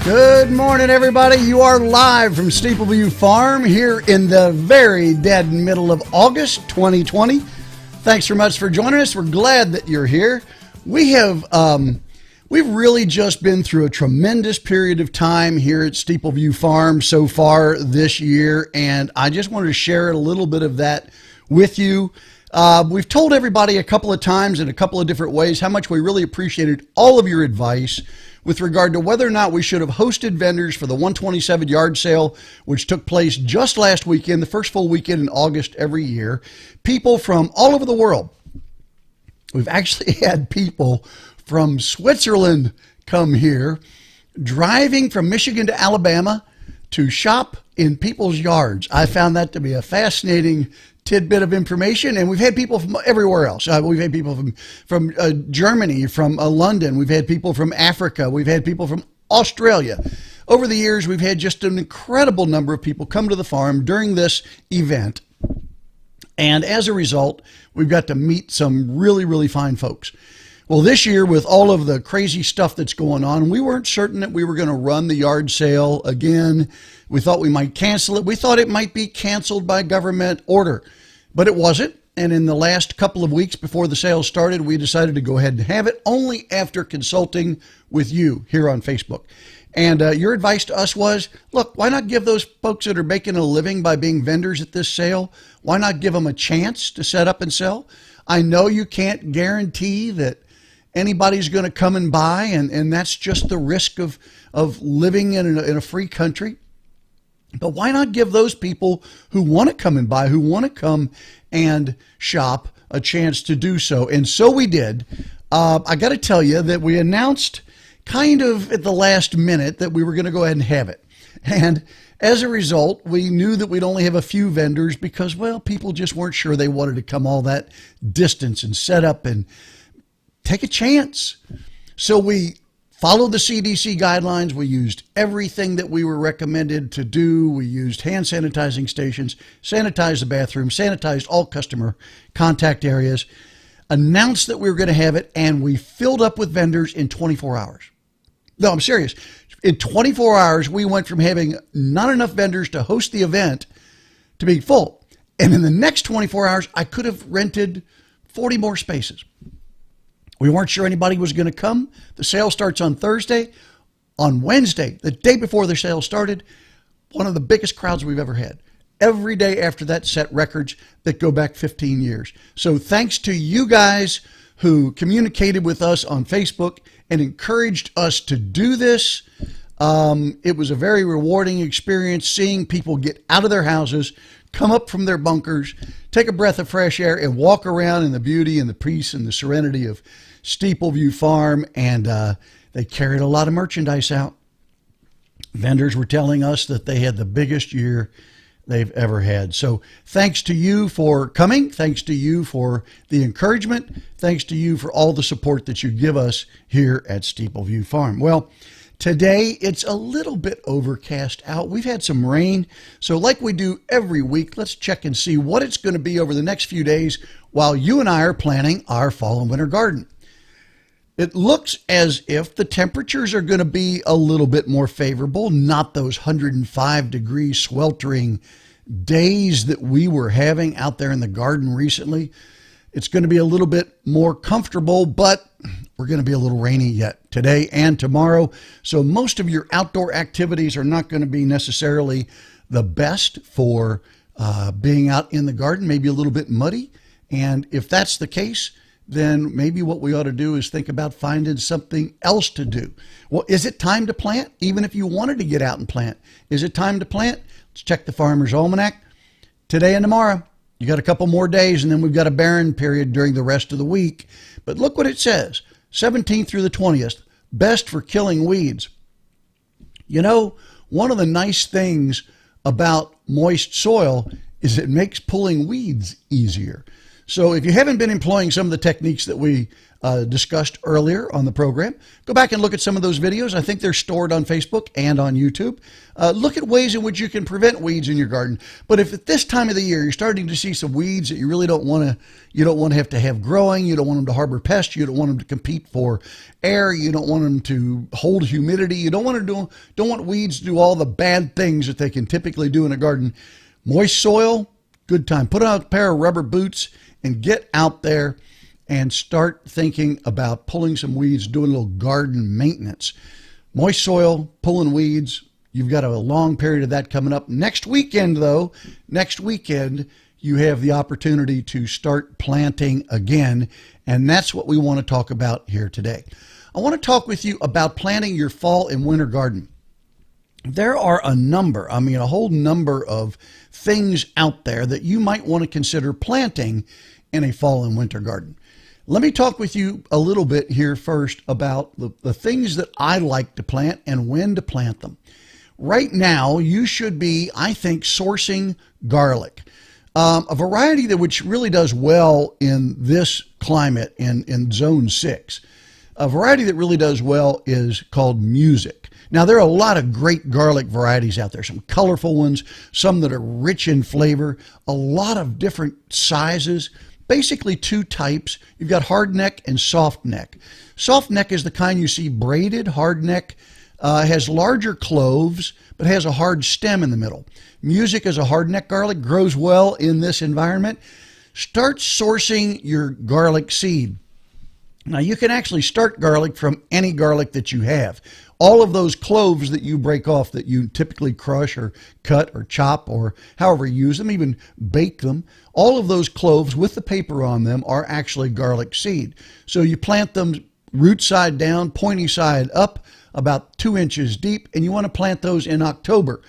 Good morning, everybody. You are live from Steepleview Farm here in the very dead middle of August 2020. Thanks so much for joining us. We're glad that you're here. We've really just been through a tremendous period of time here at Steepleview Farm so far this year, and I just wanted to share a little bit of that with you. We've told everybody a couple of times in a couple of different ways how much we really appreciated all of your advice with regard to whether or not we should have hosted vendors for the 127 yard sale, which took place just last weekend, the first full weekend in August every year. People from all over the world. We've actually had people from Switzerland come here, driving from Michigan to Alabama to shop in people's yards. I found that to be a fascinating tidbit of information, and we've had people from everywhere else. We've had people from Germany, from London. We've had people from Africa. We've had people from Australia. Over the years, we've had just an incredible number of people come to the farm during this event, and as a result, we've got to meet some really, really fine folks. Well, this year, with all of the crazy stuff that's going on, we weren't certain that we were going to run the yard sale again. We thought we might cancel it. We thought it might be canceled by government order, but it wasn't. And in the last couple of weeks before the sale started, we decided to go ahead and have it, only after consulting with you here on Facebook. And your advice to us was, look, why not give those folks that are making a living by being vendors at this sale, why not give them a chance to set up and sell? I know you can't guarantee that anybody's going to come and buy, and that's just the risk of living in a free country. But why not give those people who want to come and buy, who want to come and shop, a chance to do so? And so we did. I got to tell you that we announced kind of at the last minute that we were going to go ahead and have it. And as a result, we knew that we'd only have a few vendors because, well, people just weren't sure they wanted to come all that distance and set up and take a chance. So we followed the CDC guidelines. We used everything that we were recommended to do. We used hand sanitizing stations, sanitized the bathroom, sanitized all customer contact areas, announced that we were going to have it, and we filled up with vendors in 24 hours. No, I'm serious. In 24 hours, we went from having not enough vendors to host the event to being full. And in the next 24 hours, I could have rented 40 more spaces. We weren't sure anybody was going to come. The sale starts on Thursday. On Wednesday, the day before the sale started, one of the biggest crowds we've ever had. Every day after that set records that go back 15 years. So thanks to you guys who communicated with us on Facebook and encouraged us to do this. It was a very rewarding experience seeing people get out of their houses, come up from their bunkers, take a breath of fresh air, and walk around in the beauty and the peace and the serenity of Steepleview Farm. And they carried a lot of merchandise out. Vendors were telling us that they had the biggest year they've ever had. So thanks to you for coming. Thanks to you for the encouragement. Thanks to you for all the support that you give us here at Steepleview Farm. Well, Today, it's a little bit overcast out. We've had some rain, so like we do every week, let's check and see what it's going to be over the next few days while you and I are planting our fall and winter garden. It looks as if the temperatures are going to be a little bit more favorable, not those 105-degree sweltering days that we were having out there in the garden recently. It's going to be a little bit more comfortable, but we're going to be a little rainy yet today and tomorrow. So most of your outdoor activities are not going to be necessarily the best for being out in the garden, maybe a little bit muddy. And if that's the case, then maybe what we ought to do is think about finding something else to do. Well, is it time to plant? Even if you wanted to get out and plant, is it time to plant? Let's check the Farmer's Almanac today and tomorrow. You got a couple more days, and then we've got a barren period during the rest of the week. But look what it says, 17th through the 20th, best for killing weeds. You know, one of the nice things about moist soil is it makes pulling weeds easier. So if you haven't been employing some of the techniques that we discussed earlier on the program, go back and look at some of those videos. I think they're stored on Facebook and on YouTube. Look at ways in which you can prevent weeds in your garden. But if at this time of the year you're starting to see some weeds that you really don't want to have growing, you don't want them to harbor pests, you don't want them to compete for air, you don't want them to hold humidity, you don't want weeds to do all the bad things that they can typically do in a garden. Moist soil, good time. Put on a pair of rubber boots and get out there and start thinking about pulling some weeds, doing a little garden maintenance. Moist soil, pulling weeds, you've got a long period of that coming up. Next weekend, you have the opportunity to start planting again, and that's what we want to talk about here today. I want to talk with you about planting your fall and winter garden. There are a whole number of things out there that you might want to consider planting in a fall and winter garden. Let me talk with you a little bit here first about the things that I like to plant and when to plant them. Right now, you should be, I think, sourcing garlic. A variety which really does well in this climate in zone 6. A variety that really does well is called Music. Now, there are a lot of great garlic varieties out there, some colorful ones, some that are rich in flavor, a lot of different sizes. Basically two types. You've got hard neck and soft neck. Soft neck is the kind you see braided. Hard neck has larger cloves, but has a hard stem in the middle. Music is a hard neck garlic, grows well in this environment. Start sourcing your garlic seed. Now, you can actually start garlic from any garlic that you have. All of those cloves that you break off that you typically crush or cut or chop or however you use them, even bake them, all of those cloves with the paper on them are actually garlic seed. So you plant them root side down, pointy side up, about 2 inches deep, and you want to plant those in October.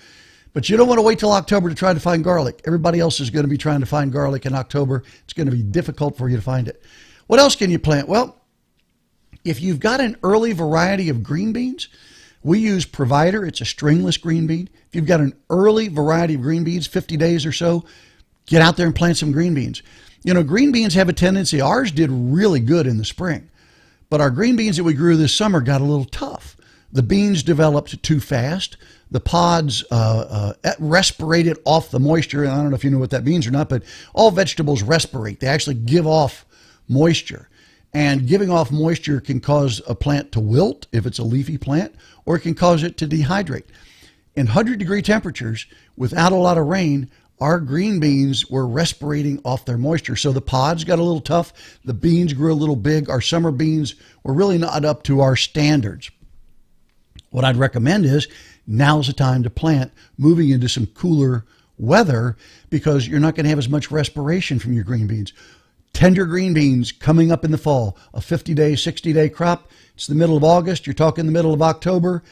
But you don't want to wait till October to try to find garlic. Everybody else is going to be trying to find garlic in October. It's going to be difficult for you to find it. What else can you plant? Well, if you've got an early variety of green beans, we use Provider. It's a stringless green bean. If you've got an early variety of green beans, 50 days or so, get out there and plant some green beans. You know, green beans have a tendency, ours did really good in the spring, but our green beans that we grew this summer got a little tough. The beans developed too fast. The pods respirated off the moisture. And I don't know if you know what that means or not, but all vegetables respirate. They actually give off moisture. And giving off moisture can cause a plant to wilt if it's a leafy plant, or it can cause it to dehydrate. In 100-degree temperatures, without a lot of rain, our green beans were respirating off their moisture. So the pods got a little tough. The beans grew a little big. Our summer beans were really not up to our standards. What I'd recommend is now's the time to plant, moving into some cooler weather, because you're not going to have as much respiration from your green beans. Tender green beans coming up in the fall, a 50-day, 60-day crop. It's the middle of August. You're talking the middle of October.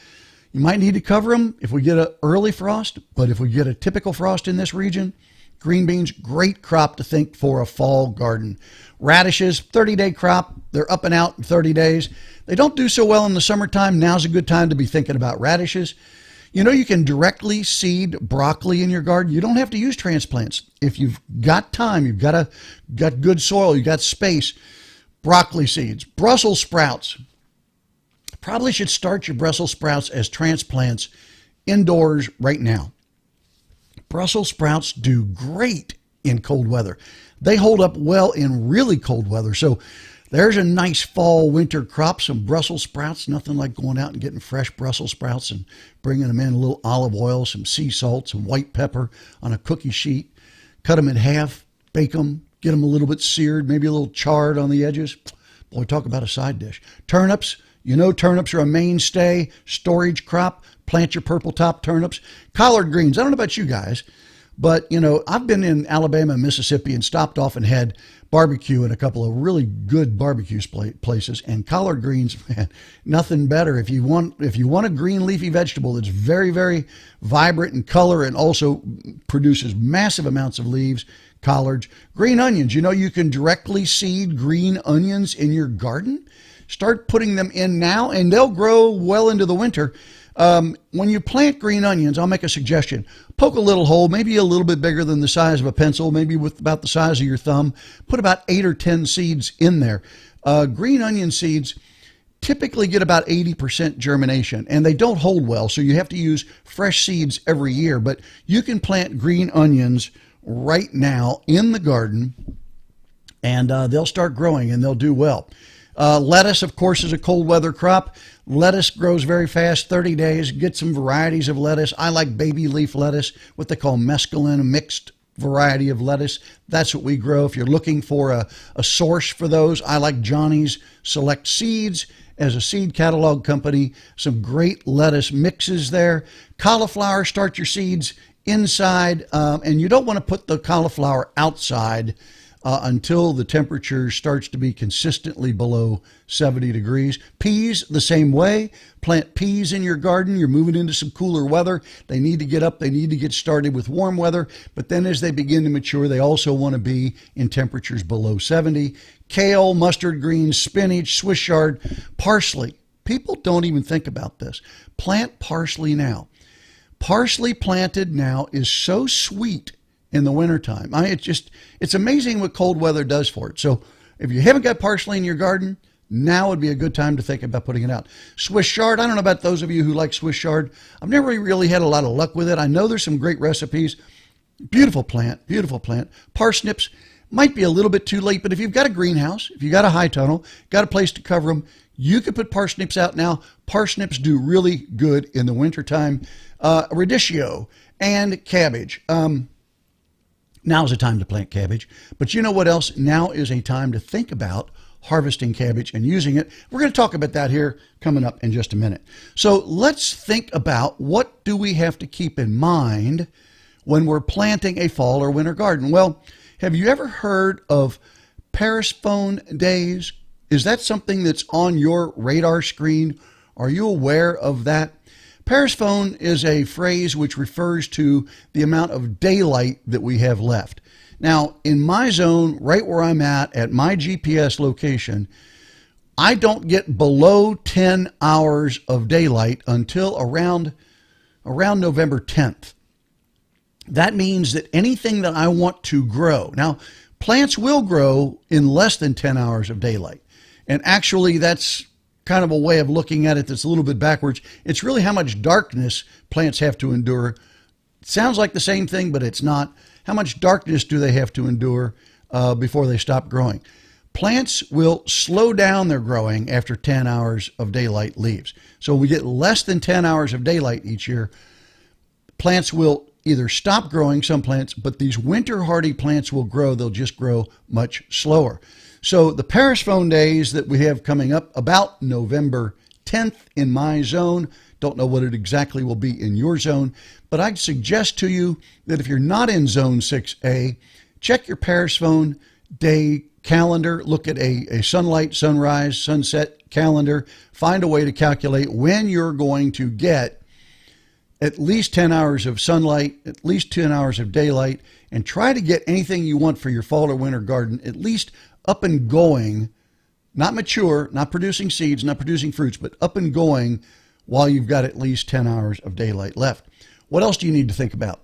You might need to cover them if we get an early frost, but if we get a typical frost in this region, green beans, great crop to think for a fall garden. Radishes, 30-day crop. They're up and out in 30 days. They don't do so well in the summertime. Now's a good time to be thinking about radishes. You know, you can directly seed broccoli in your garden. You don't have to use transplants. If you've got time, you've got good soil, you've got space, broccoli seeds, Brussels sprouts. Probably should start your Brussels sprouts as transplants indoors right now. Brussels sprouts do great in cold weather. They hold up well in really cold weather. So there's a nice fall winter crop, some Brussels sprouts. Nothing like going out and getting fresh Brussels sprouts and bringing them in, a little olive oil, some sea salt, some white pepper on a cookie sheet. Cut them in half, bake them, get them a little bit seared, maybe a little charred on the edges. Boy, talk about a side dish. Turnips. You know turnips are a mainstay storage crop. Plant your purple top turnips. Collard greens. I don't know about you guys, but, you know, I've been in Alabama and Mississippi and stopped off and had barbecue in a couple of really good barbecue places. And collard greens, man, nothing better. If you want a green leafy vegetable that's very, very vibrant in color and also produces massive amounts of leaves, collards. Green onions. You know, you can directly seed green onions in your garden. Start putting them in now, and they'll grow well into the winter. When you plant green onions, I'll make a suggestion. Poke a little hole, maybe a little bit bigger than the size of a pencil, maybe with about the size of your thumb. Put about 8 or 10 seeds in there. Green onion seeds typically get about 80% germination, and they don't hold well, so you have to use fresh seeds every year. But you can plant green onions right now in the garden, and they'll start growing, and they'll do well. Lettuce, of course, is a cold weather crop. Lettuce grows very fast, 30 days. Get some varieties of lettuce. I like baby leaf lettuce, what they call mesclun, a mixed variety of lettuce. That's what we grow. If you're looking for a source for those, I like Johnny's Select Seeds as a seed catalog company. Some great lettuce mixes there. Cauliflower, start your seeds inside, and you don't want to put the cauliflower outside until the temperature starts to be consistently below 70 degrees. Peas, the same way. Plant peas in your garden. You're moving into some cooler weather. They need to get up. They need to get started with warm weather. But then as they begin to mature, they also want to be in temperatures below 70. Kale, mustard greens, spinach, Swiss chard, parsley. People don't even think about this. Plant parsley now. Parsley planted now is so sweet in the wintertime. It's amazing what cold weather does for it. So if you haven't got parsley in your garden, now would be a good time to think about putting it out. Swiss chard, I don't know about those of you who like Swiss chard. I've never really had a lot of luck with it. I know there's some great recipes. Beautiful plant, beautiful plant. Parsnips might be a little bit too late, but if you've got a greenhouse, if you've got a high tunnel, got a place to cover them, you could put parsnips out now. Parsnips do really good in the wintertime. Radishes and cabbage. Now is a time to plant cabbage. But you know what else? Now is a time to think about harvesting cabbage and using it. We're going to talk about that here coming up in just a minute. So let's think about, what do we have to keep in mind when we're planting a fall or winter garden? Well, have you ever heard of Paris phone days? Is that something that's on your radar screen? Are you aware of that? Paris phone is a phrase which refers to the amount of daylight that we have left. Now, in my zone, right where I'm at my GPS location, I don't get below 10 hours of daylight until around November 10th. That means that anything that I want to grow, now, plants will grow in less than 10 hours of daylight. And actually, that's kind of a way of looking at it that's a little bit backwards. It's really how much darkness plants have to endure. It sounds like the same thing, but it's not. How much darkness do they have to endure before they stop growing? Plants will slow down their growing after 10 hours of daylight leaves. So we get less than 10 hours of daylight each year. Plants will either stop growing, some plants, but these winter hardy plants will grow. They'll just grow much slower. So the Paris phone days that we have coming up about November 10th in my zone, don't know what it exactly will be in your zone, but I'd suggest to you that if you're not in zone 6A, check your Paris phone day calendar, look at a sunlight, sunrise, sunset calendar, find a way to calculate when you're going to get at least 10 hours of sunlight, at least 10 hours of daylight, and try to get anything you want for your fall or winter garden at least up and going, not mature, not producing seeds, not producing fruits, but up and going while you've got at least 10 hours of daylight left. What else do you need to think about?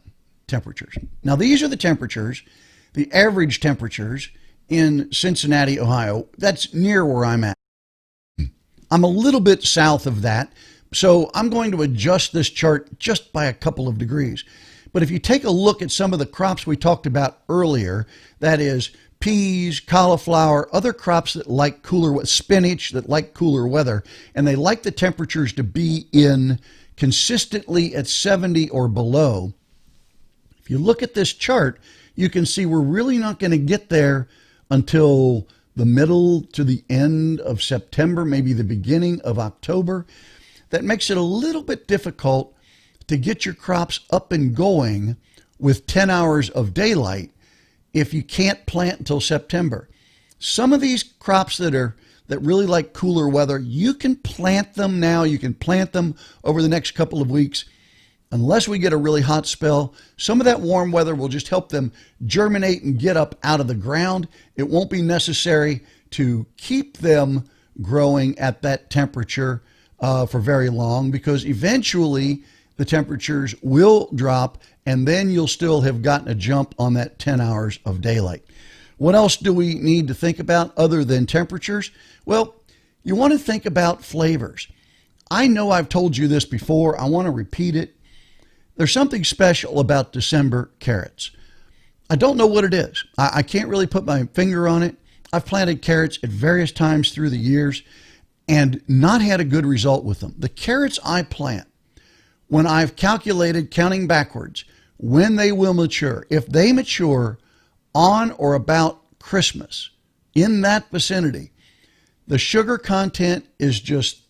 Temperatures. Now, these are the temperatures, the average temperatures in Cincinnati, Ohio. That's near where I'm at. I'm a little bit south of that, so I'm going to adjust this chart just by a couple of degrees. But if you take a look at some of the crops we talked about earlier, that is peas, cauliflower, other crops that like cooler, spinach that like cooler weather, and they like the temperatures to be in consistently at 70 or below. If you look at this chart, you can see we're really not going to get there until the middle to the end of September, maybe the beginning of October. That makes it a little bit difficult to get your crops up and going with 10 hours of daylight if you can't plant until September. Some of these crops that really like cooler weather, you can plant them now. You can plant them over the next couple of weeks. Unless we get a really hot spell, some of that warm weather will just help them germinate and get up out of the ground. It won't be necessary to keep them growing at that temperature for very long, because eventually the temperatures will drop, and then you'll still have gotten a jump on that 10 hours of daylight. What else do we need to think about other than temperatures? Well, you want to think about flavors. I know I've told you this before. I want to repeat it. There's something special about December carrots. I don't know what it is. I can't really put my finger on it. I've planted carrots at various times through the years and not had a good result with them. The carrots I plant, when I've calculated, counting backwards, when they will mature, if they mature on or about Christmas, in that vicinity, the sugar content is just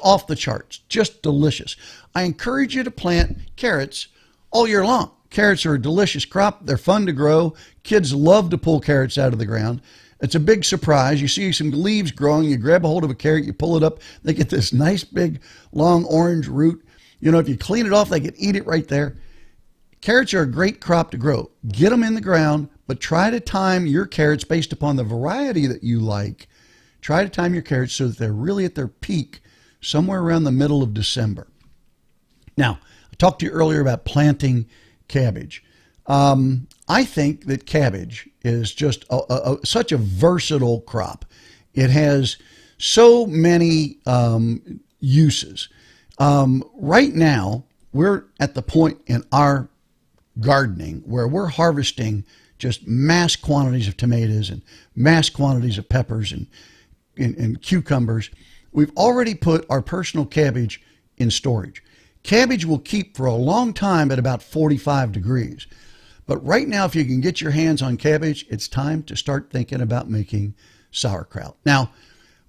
off the charts, just delicious. I encourage you to plant carrots all year long. Carrots are a delicious crop. They're fun to grow. Kids love to pull carrots out of the ground. It's a big surprise. You see some leaves growing, you grab a hold of a carrot, you pull it up, they get this nice big long orange root. You know, if you clean it off, they can eat it right there. Carrots are a great crop to grow. Get them in the ground, but try to time your carrots based upon the variety that you like. Try to time your carrots so that they're really at their peak somewhere around the middle of December. Now, I talked to you earlier about planting cabbage. I think that cabbage is just such a versatile crop. It has so many uses. Right now, we're at the point in our gardening where we're harvesting just mass quantities of tomatoes and mass quantities of peppers and cucumbers. We've already put our personal cabbage in storage. Cabbage will keep for a long time at about 45 degrees. But right now, if you can get your hands on cabbage, it's time to start thinking about making sauerkraut. Now,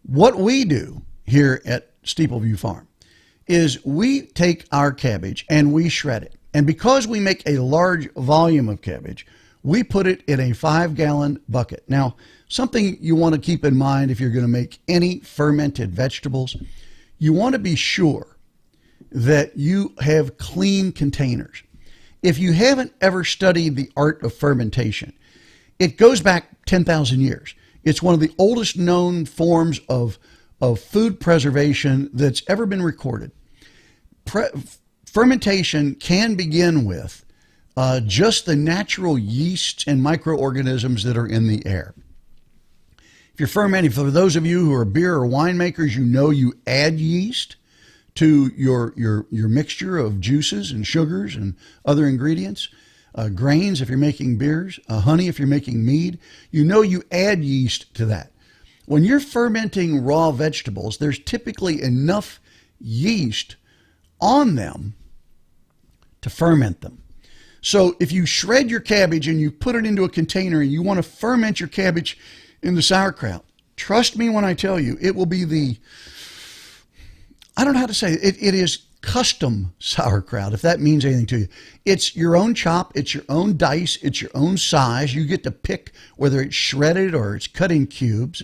what we do here at Steepleview Farm is we take our cabbage and we shred it. And because we make a large volume of cabbage, we put it in a 5-gallon bucket. Now, something you want to keep in mind if you're going to make any fermented vegetables, you want to be sure that you have clean containers. If you haven't ever studied the art of fermentation, it goes back 10,000 years. It's one of the oldest known forms of food preservation that's ever been recorded. Fermentation can begin with just the natural yeasts and microorganisms that are in the air. If you're fermenting, for those of you who are beer or winemakers, you know you add yeast to your mixture of juices and sugars and other ingredients, grains if you're making beers, honey if you're making mead. You know you add yeast to that. When you're fermenting raw vegetables, there's typically enough yeast on them to ferment them. So if you shred your cabbage and you put it into a container and you want to ferment your cabbage into sauerkraut, trust me when I tell you, it will be I don't know how to say it. It is custom sauerkraut, if that means anything to you. It's your own chop. It's your own dice. It's your own size. You get to pick whether it's shredded or it's cut in cubes.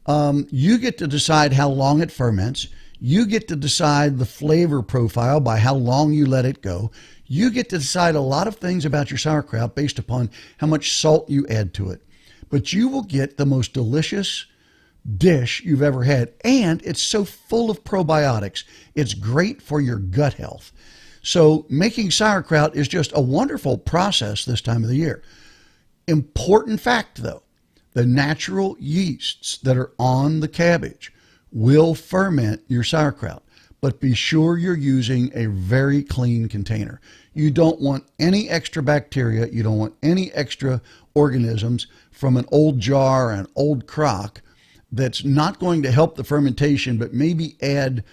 You get to decide how long it ferments. You get to decide the flavor profile by how long you let it go. You get to decide a lot of things about your sauerkraut based upon how much salt you add to it. But you will get the most delicious dish you've ever had, and it's so full of probiotics. It's great for your gut health. So making sauerkraut is just a wonderful process this time of the year. Important fact though, the natural yeasts that are on the cabbage will ferment your sauerkraut. But be sure you're using a very clean container. You don't want any extra bacteria. You don't want any extra organisms from an old jar or an old crock that's not going to help the fermentation, but maybe add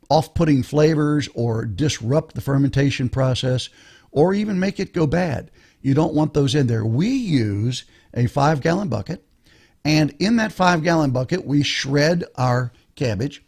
off-putting flavors or disrupt the fermentation process or even make it go bad. You don't want those in there. We use a 5-gallon bucket, and in that 5-gallon bucket, we shred our cabbage.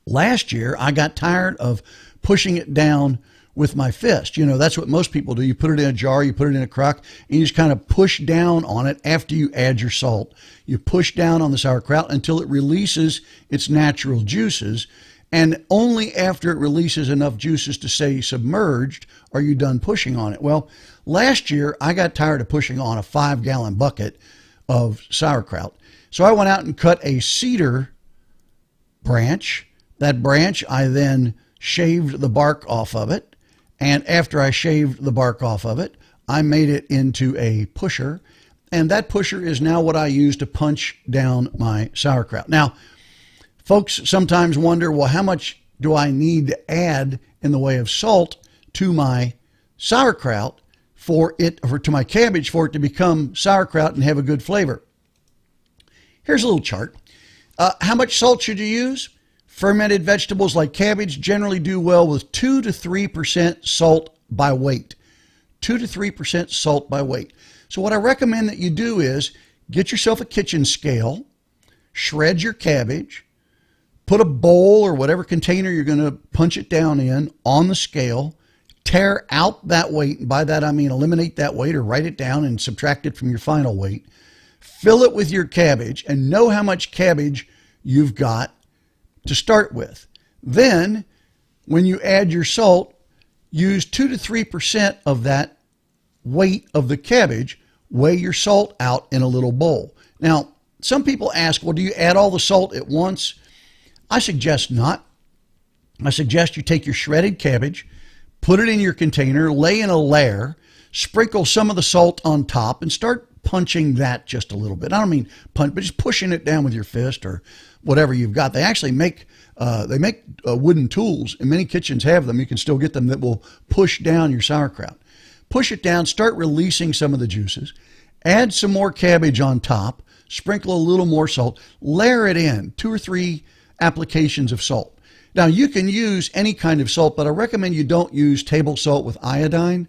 Last year, I got tired of pushing it down with my fist. You know, that's what most people do. You put it in a jar, you put it in a crock, and you just kind of push down on it after you add your salt. You push down on the sauerkraut until it releases its natural juices, and only after it releases enough juices to stay submerged are you done pushing on it. Well, last year, I got tired of pushing on a 5-gallon bucket of sauerkraut. So I went out and cut a cedar branch. That branch, I then shaved the bark off of it. And after I shaved the bark off of it, I made it into a pusher. And that pusher is now what I use to punch down my sauerkraut. Now, folks sometimes wonder, well, how much do I need to add in the way of salt to my sauerkraut to my cabbage for it to become sauerkraut and have a good flavor? Here's a little chart. How much salt should you use? Fermented vegetables like cabbage generally do well with 2 to 3% salt by weight. 2 to 3% salt by weight. So what I recommend that you do is get yourself a kitchen scale, shred your cabbage, put a bowl or whatever container you're going to punch it down in on the scale, tear out that weight, and by that I mean eliminate that weight or write it down and subtract it from your final weight. Fill it with your cabbage and know how much cabbage you've got to start with. Then, when you add your salt, use 2 to 3% of that weight of the cabbage. Weigh your salt out in a little bowl. Now, some people ask, well, do you add all the salt at once? I suggest not. I suggest you take your shredded cabbage, put it in your container, lay in a layer, sprinkle some of the salt on top, and start punching that just a little bit. I don't mean punch, but just pushing it down with your fist or whatever you've got. They actually make wooden tools, and many kitchens have them. You can still get them that will push down your sauerkraut. Push it down, start releasing some of the juices, add some more cabbage on top, sprinkle a little more salt, layer it in, 2 or 3 applications of salt. Now, you can use any kind of salt, but I recommend you don't use table salt with iodine.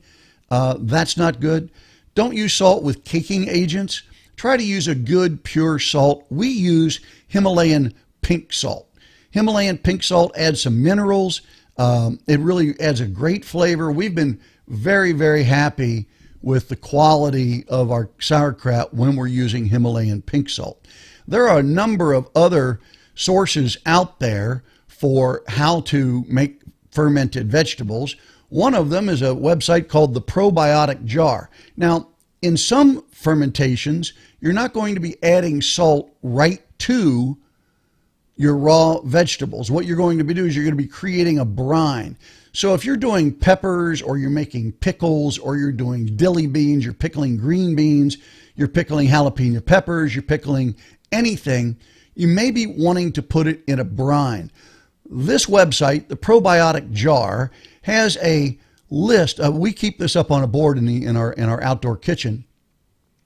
That's not good. Don't use salt with caking agents. Try to use a good, pure salt. We use Himalayan pink salt. Himalayan pink salt adds some minerals. It really adds a great flavor. We've been very, very happy with the quality of our sauerkraut when we're using Himalayan pink salt. There are a number of other sources out there for how to make fermented vegetables. One of them is a website called the Probiotic Jar. Now, in some fermentations, you're not going to be adding salt right to your raw vegetables. What you're going to be doing is you're going to be creating a brine. So if you're doing peppers or you're making pickles or you're doing dilly beans, you're pickling green beans, you're pickling jalapeno peppers, you're pickling anything, you may be wanting to put it in a brine. This website, the Probiotic Jar, has a list. We keep this up on a board in our outdoor kitchen.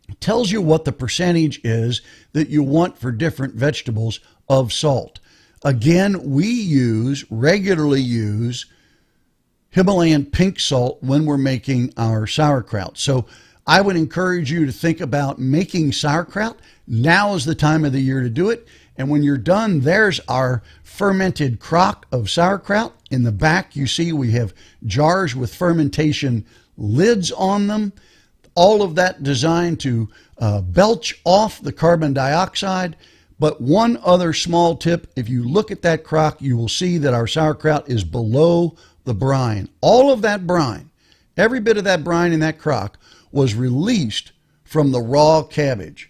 It tells you what the percentage is that you want for different vegetables of salt. Again, we regularly use Himalayan pink salt when we're making our sauerkraut. So I would encourage you to think about making sauerkraut. Now is the time of the year to do it. And when you're done, there's our fermented crock of sauerkraut. In the back, you see we have jars with fermentation lids on them. All of that designed to belch off the carbon dioxide. But one other small tip, if you look at that crock, you will see that our sauerkraut is below the brine. All of that brine, every bit of that brine in that crock was released from the raw cabbage.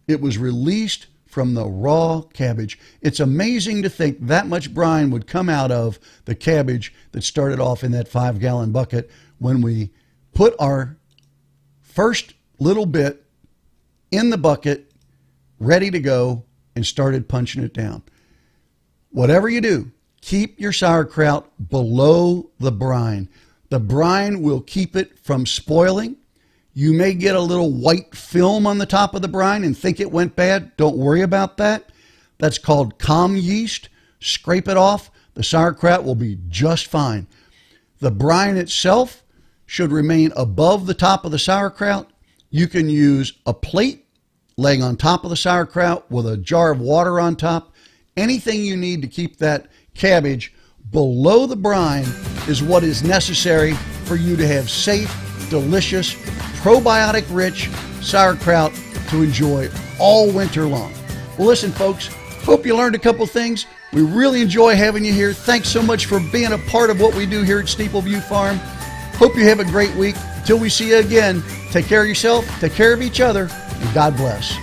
It was released from the raw cabbage. It's amazing to think that much brine would come out of the cabbage that started off in that 5-gallon bucket when we put our first little bit in the bucket, ready to go, and started punching it down. Whatever you do, keep your sauerkraut below the brine. The brine will keep it from spoiling. You may get a little white film on the top of the brine and think it went bad. Don't worry about that. That's called comm yeast. Scrape it off. The sauerkraut will be just fine. The brine itself should remain above the top of the sauerkraut. You can use a plate laying on top of the sauerkraut with a jar of water on top. Anything you need to keep that cabbage below the brine is what is necessary for you to have safe, delicious, probiotic-rich sauerkraut to enjoy all winter long. Well, listen, folks, hope you learned a couple things. We really enjoy having you here. Thanks so much for being a part of what we do here at Steepleview Farm. Hope you have a great week. Until we see you again, take care of yourself, take care of each other, and God bless.